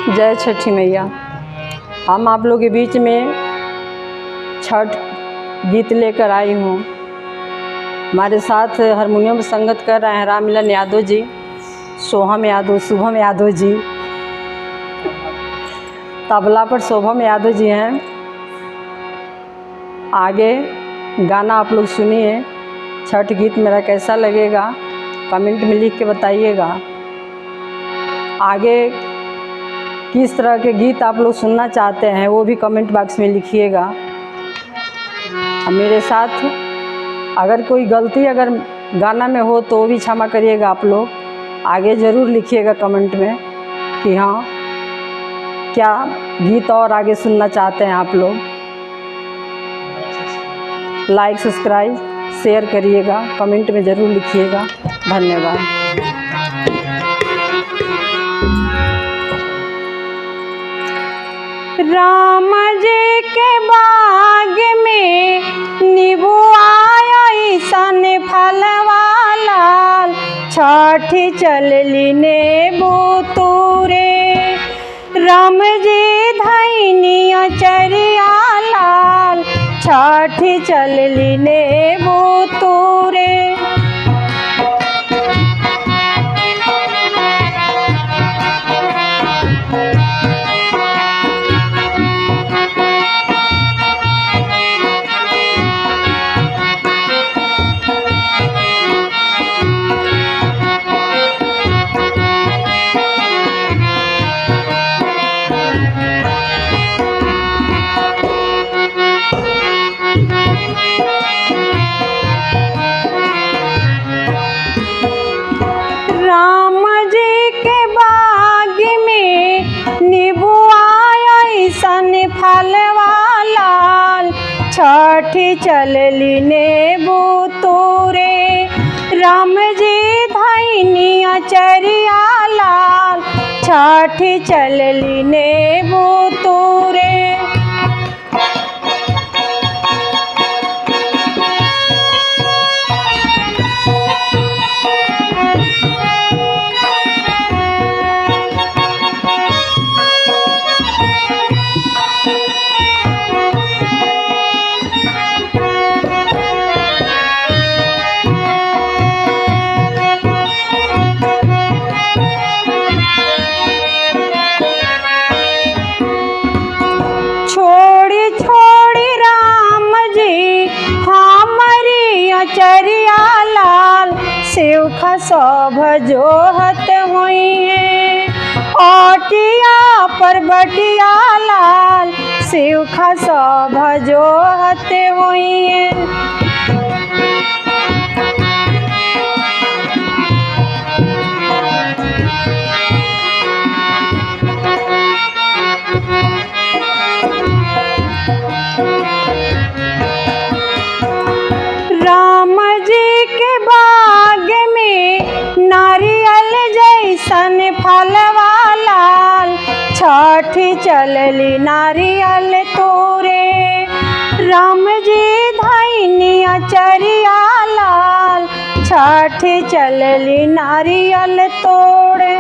जय छठी मैया। हम आप लोगों के बीच में छठ गीत लेकर आई हूँ। हमारे साथ हारमोनियम में संगत कर रहे हैं राम मिलन यादव जी, सोहम यादव, शुभम यादव जी, तबला पर शोभम यादव जी हैं। आगे गाना आप लोग सुनिए। छठ गीत मेरा कैसा लगेगा कमेंट में लिख के बताइएगा। आगे किस तरह के गीत आप लोग सुनना चाहते हैं वो भी कमेंट बॉक्स में लिखिएगा। मेरे साथ अगर कोई गलती अगर गाना में हो तो वो भी क्षमा करिएगा। आप लोग आगे ज़रूर लिखिएगा कमेंट में कि हाँ क्या गीत और आगे सुनना चाहते हैं आप लोग। लाइक सब्सक्राइब शेयर करिएगा, कमेंट में ज़रूर लिखिएगा। धन्यवाद। राम जी के बाग में नींबू आया ईसन फलवा लाल, छठी चलली नेबू तूरे। राम जी धैनिया चरिया लाल, छठी चलली नेबू तूरे। राम जी के बाग में नींबू आया ईसन फलवा लाल, छठी चलली नेबू तूरे। राम जी धैनिया चरिया लाल, छठी चलली नेबू तूरे। चरिया लाल, शिवखा सब जोहत हुई है। ओटिया पर बटिया लाल, शिवखा सब जोहत हुई है। राम जी के बाग में नारियल जैसन फलवा लाल, छठी चलली नारियल तोरे। राम जी धैनिया चरिया लाल, छठी चलली नारियल तोड़े।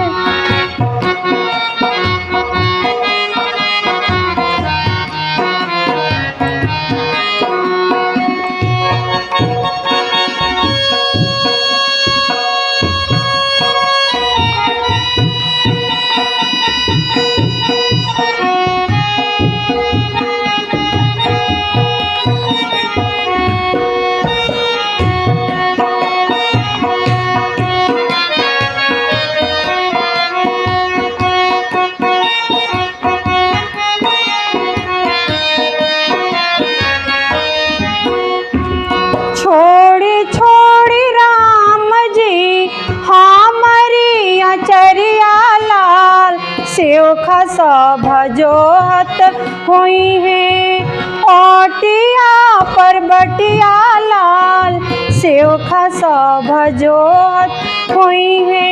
छोड़ी छोड़ी राम जी हमारी चरिया लाल, शिवखा सब जोहत हुई है। ओटिया पर बटिया लाल, शिवखा सब जोहत हुई है।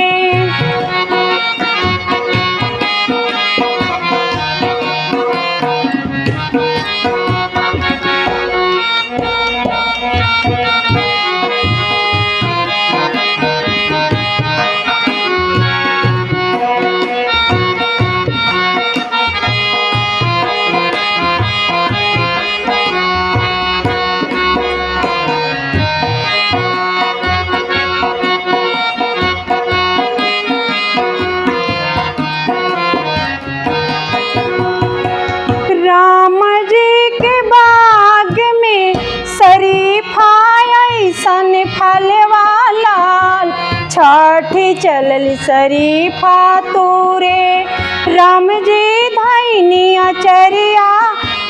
चलली शरीफा तूरे, राम जी धैनी अचरिया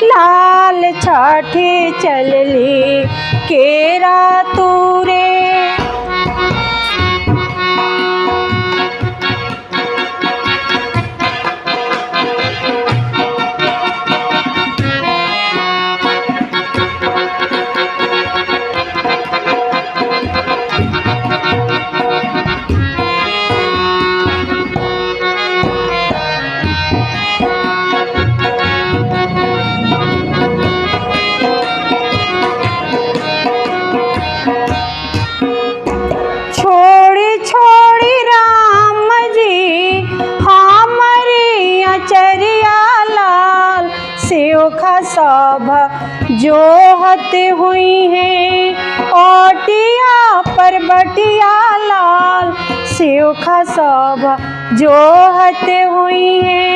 लाल, छठी चलली केरा तूरे। छोड़ी छोड़ी राम जी हमारी अचरिया लाल, सियोखा सब जोहत हुई हैं ओटिया पर बटिया लाल, सियोखा सब जोहत हुई हैं।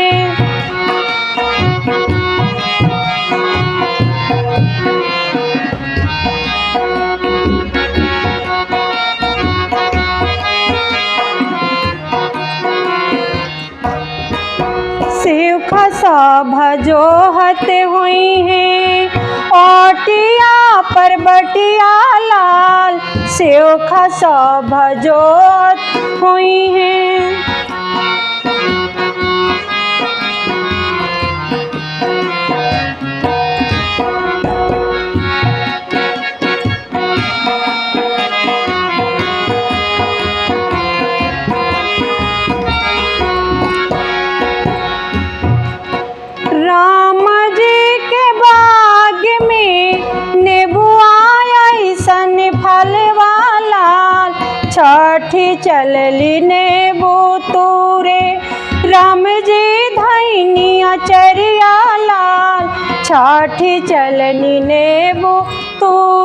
सियोखा सब जोहत हुई हैं ओटिया पर बटिया लाल, सियोखा सब जोहत हुई हैं। राम जी के बाग में नेबुआ ऐसन फलवा लाल, छठी चलली नेबू तूरे, राम जी धैनी अचरिया लाल, छठी चलनी नेबू तूरे।